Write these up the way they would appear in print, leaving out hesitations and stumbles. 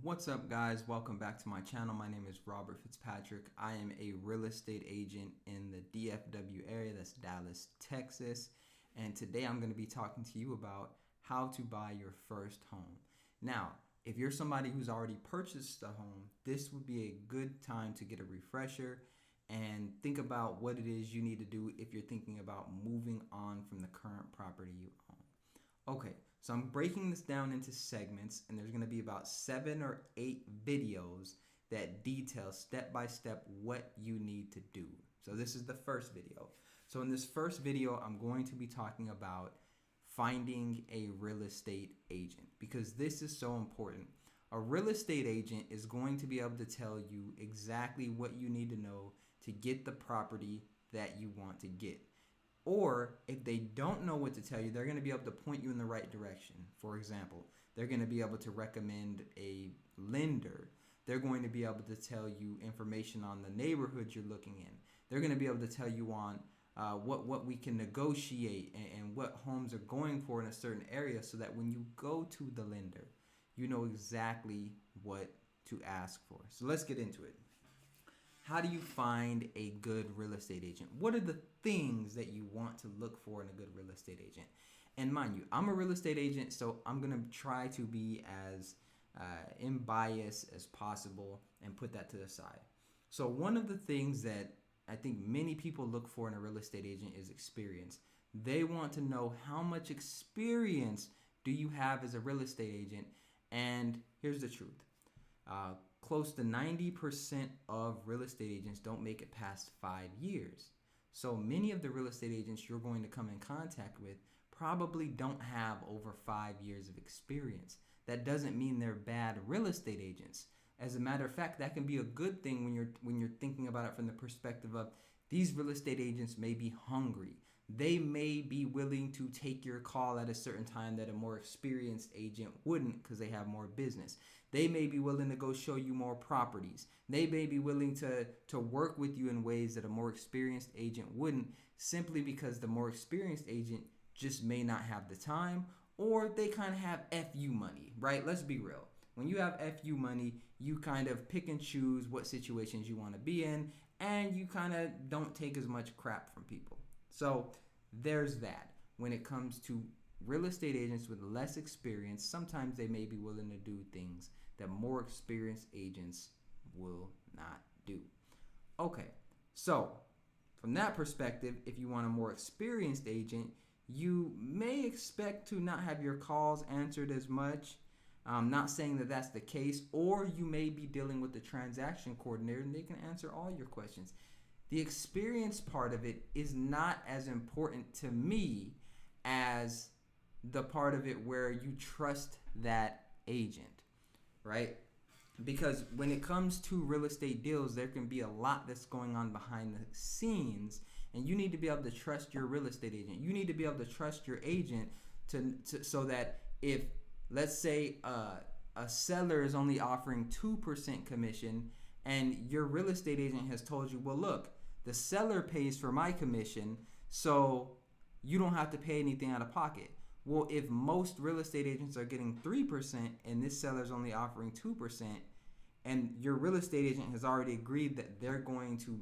What's up, guys? Welcome back to my channel. My name is Robert Fitzpatrick. I am a real estate agent in the DFW area, that's Dallas, Texas. And today I'm going to be talking to you about how to buy your first home. Now, if you're somebody who's already purchased a home, this would be a good time to get a refresher and think about what it is you need to do if you're thinking about moving on from the current property you own. Okay, so I'm breaking this down into segments, and there's going to be about 7 or 8 videos that detail step by step what you need to do. So this is the first video. So in this first video, I'm going to be talking about finding a real estate agent because this is so important. A real estate agent is going to be able to tell you exactly what you need to know to get the property that you want to get. Or if they don't know what to tell you, they're going to be able to point you in the right direction. For example, they're going to be able to recommend a lender. They're going to be able to tell you information on the neighborhood you're looking in. They're going to be able to tell you on what we can negotiate and what homes are going for in a certain area so that when you go to the lender, you know exactly what to ask for. So let's get into it. How do you find a good real estate agent? What are the things that you want to look for in a good real estate agent? And mind you, I'm a real estate agent, so I'm going to try to be as unbiased as possible and put that to the side. So one of the things that I think many people look for in a real estate agent is experience. They want to know how much experience do you have as a real estate agent. And here's the truth. Close to 90% of real estate agents don't make it past 5 years. So many of the real estate agents you're going to come in contact with probably don't have over 5 years of experience. That doesn't mean they're bad real estate agents. As a matter of fact, that can be a good thing when you're thinking about it from the perspective of these real estate agents may be hungry. They may be willing to take your call at a certain time that a more experienced agent wouldn't because they have more business. They may be willing to go show you more properties. They may be willing to work with you in ways that a more experienced agent wouldn't simply because the more experienced agent just may not have the time or they kind of have FU money, right? Let's be real. When you have FU money, you kind of pick and choose what situations you want to be in, and you kind of don't take as much crap from people. So there's that. When it comes to real estate agents with less experience, sometimes they may be willing to do things that more experienced agents will not do. Okay, so from that perspective, if you want a more experienced agent, you may expect to not have your calls answered as much. I'm not saying that that's the case, or you may be dealing with the transaction coordinator and they can answer all your questions. The experience part of it is not as important to me as the part of it where you trust that agent, right? Because when it comes to real estate deals, there can be a lot that's going on behind the scenes, and you need to be able to trust your real estate agent. You need to be able to trust your agent so that if, let's say, a seller is only offering 2% commission, and your real estate agent has told you, well, look, the seller pays for my commission, so you don't have to pay anything out of pocket. Well, if most real estate agents are getting 3% and this seller is only offering 2%, and your real estate agent has already agreed that they're going to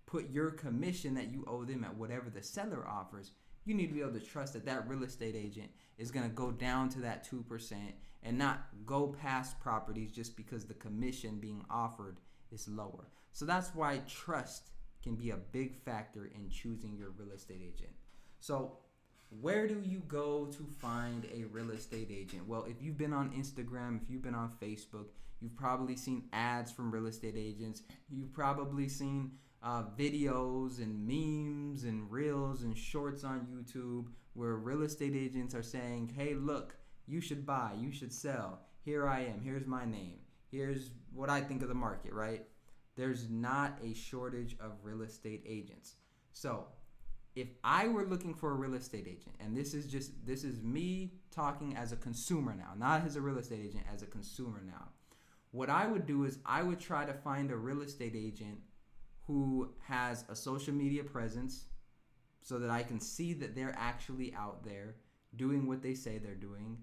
put your commission that you owe them at whatever the seller offers, you need to be able to trust that that real estate agent is going to go down to that 2% and not go past properties just because the commission being offered is lower. So that's why trust can be a big factor in choosing your real estate agent. So where do you go to find a real estate agent? Well, if you've been on Instagram, if you've been on Facebook, you've probably seen ads from real estate agents. You've probably seen videos and memes and reels and shorts on YouTube where real estate agents are saying, hey, look, you should buy, you should sell. Here I am. Here's my name. Here's what I think of the market, right? There's not a shortage of real estate agents. So if I were looking for a real estate agent, and this is me talking as a consumer now, not as a real estate agent, as a consumer now, what I would do is I would try to find a real estate agent who has a social media presence so that I can see that they're actually out there doing what they say they're doing.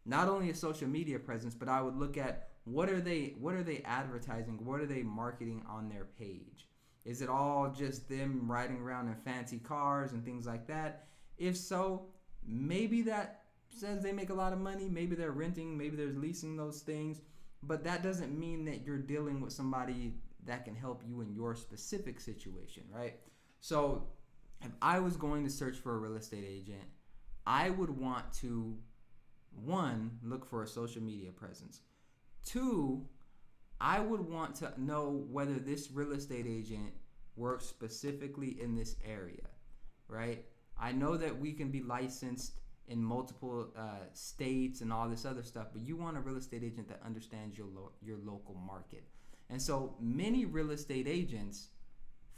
not only a social media presence, but I would look at what are they advertising, what are they marketing on their page. Is it all just them riding around in fancy cars and things like that? If so, maybe that says they make a lot of money. Maybe they're renting, maybe they're leasing those things. But that doesn't mean that you're dealing with somebody that can help you in your specific situation, right? So if I was going to search for a real estate agent, I would want to, one, look for a social media presence. Two, I would want to know whether this real estate agent works specifically in this area, right? I know that we can be licensed in multiple states and all this other stuff, but you want a real estate agent that understands your local market. And so many real estate agents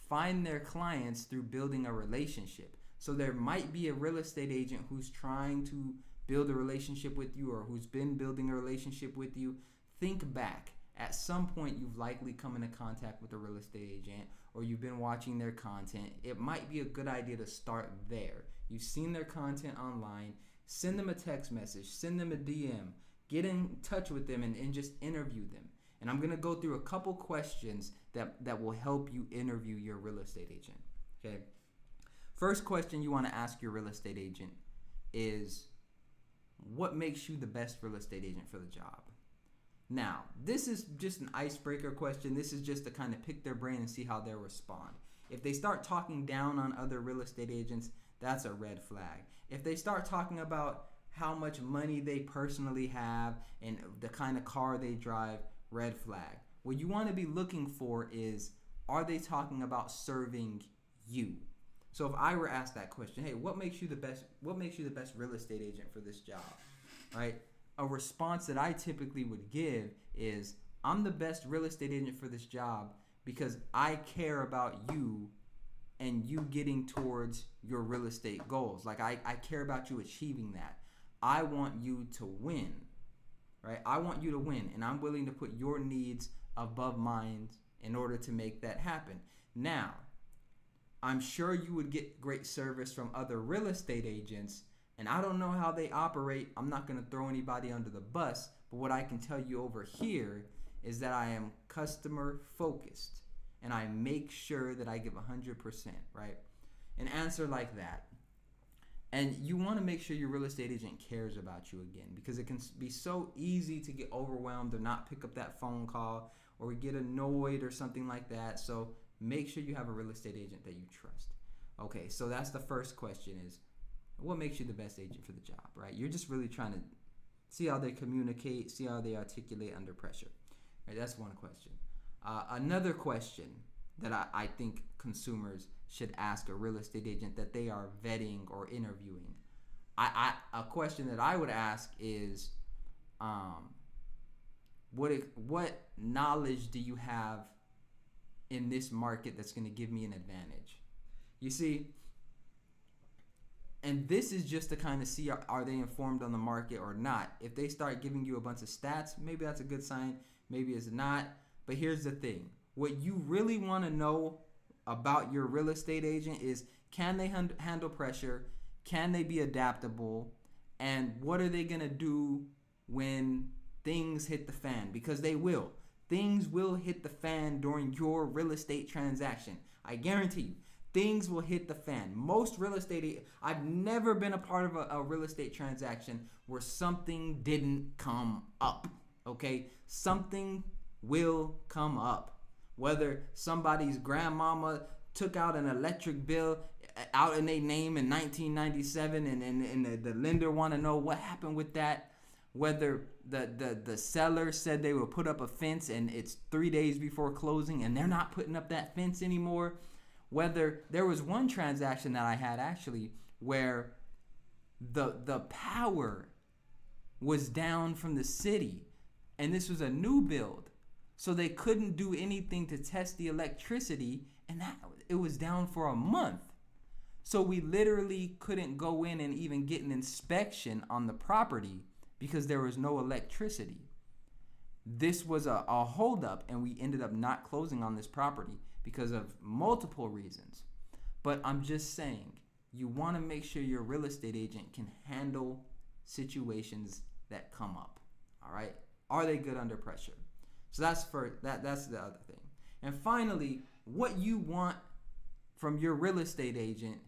find their clients through building a relationship. So there might be a real estate agent who's trying to build a relationship with you, or who's been building a relationship with you. Think back. At some point, you've likely come into contact with a real estate agent, or you've been watching their content. It might be a good idea to start there. You've seen their content online. Send them a text message. Send them a DM. Get in touch with them and just interview them. And I'm going to go through a couple questions that will help you interview your real estate agent. Okay. First question you want to ask your real estate agent is, what makes you the best real estate agent for the job? Now, this is just an icebreaker question. This is just to kind of pick their brain and see how they'll respond. If they start talking down on other real estate agents, that's a red flag. If they start talking about how much money they personally have and the kind of car they drive, red flag. What you want to be looking for is, are they talking about serving you? So if I were asked that question, hey, what makes you the best real estate agent for this job? Right? A response that I typically would give is, I'm the best real estate agent for this job because I care about you and you getting towards your real estate goals. Like I care about you achieving that. I want you to win, right? I want you to win, and I'm willing to put your needs above mine in order to make that happen. Now, I'm sure you would get great service from other real estate agents, and I don't know how they operate. I'm not going to throw anybody under the bus, but what I can tell you over here is that I am customer focused, and I make sure that I give 100%, right? An answer like that. And you want to make sure your real estate agent cares about you again, because it can be so easy to get overwhelmed or not pick up that phone call or get annoyed or something like that. So make sure you have a real estate agent that you trust. Okay, so that's the first question is, what makes you the best agent for the job, right? You're just really trying to see how they communicate, see how they articulate under pressure. Right, that's one question. Another question that I think consumers should ask a real estate agent that they are vetting or interviewing. A question that I would ask is, what knowledge do you have in this market that's going to give me an advantage? You see, and this is just to kind of see, are they informed on the market or not. If they start giving you a bunch of stats, maybe that's a good sign, maybe it's not. But here's the thing. What you really want to know about your real estate agent is, can they handle pressure? Can they be adaptable? And what are they going to do when things hit the fan? Because they will. Things will hit the fan during your real estate transaction. I guarantee you, things will hit the fan. Most real estate, I've never been a part of a real estate transaction where something didn't come up. Okay? Something will come up. Whether somebody's grandmama took out an electric bill out in their name in 1997 and the lender want to know what happened with that. Whether the seller said they will put up a fence and it's 3 days before closing and they're not putting up that fence anymore. Whether there was one transaction that I had actually where the power was down from the city, and this was a new build. So they couldn't do anything to test the electricity, and it was down for a month. So we literally couldn't go in and even get an inspection on the property because there was no electricity. This was a holdup, and we ended up not closing on this property because of multiple reasons. But I'm just saying, you want to make sure your real estate agent can handle situations that come up. All right. Are they good under pressure? So that's the other thing. And finally, what you want from your real estate agent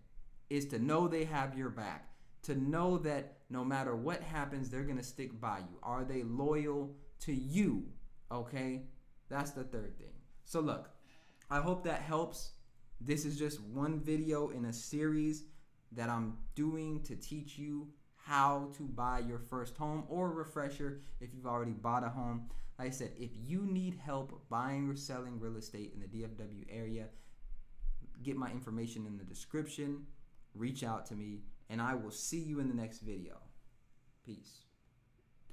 is to know they have your back, to know that no matter what happens, they're going to stick by you. Are they loyal to you? Okay? That's the third thing. So look, I hope that helps. This is just one video in a series that I'm doing to teach you how to buy your first home, or a refresher if you've already bought a home. Like I said, if you need help buying or selling real estate in the DFW area, get my information in the description, reach out to me, and I will see you in the next video. Peace.